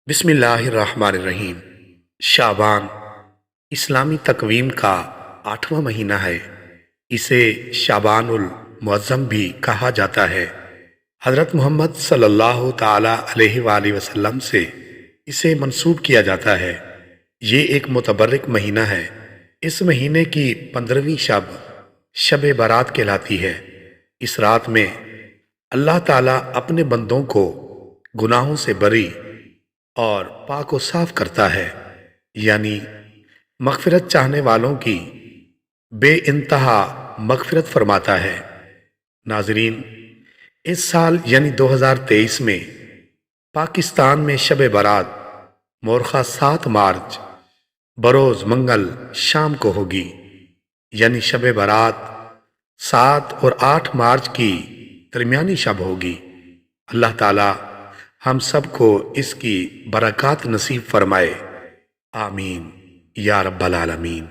بسم اللہ الرحمن الرحیم۔ شعبان اسلامی تقویم کا 8واں مہینہ ہے۔ اسے شعبان المعظم بھی کہا جاتا ہے۔ حضرت محمد صلی اللہ تعالی علیہ وآلہ وسلم سے اسے منسوب کیا جاتا ہے۔ یہ ایک متبرک مہینہ ہے۔ اس مہینے کی 15ویں شب شب برات کہلاتی ہے۔ اس رات میں اللہ تعالیٰ اپنے بندوں کو گناہوں سے بری اور پاک و صاف کرتا ہے، یعنی مغفرت چاہنے والوں کی بے انتہا مغفرت فرماتا ہے۔ ناظرین، اس سال یعنی 2023 میں پاکستان میں شب برات مورخہ 7 مارچ بروز منگل شام کو ہوگی، یعنی شب برات 7 اور 8 مارچ کی درمیانی شب ہوگی۔ اللہ تعالیٰ ہم سب کو اس کی برکات نصیب فرمائے، آمین یا رب العالمین۔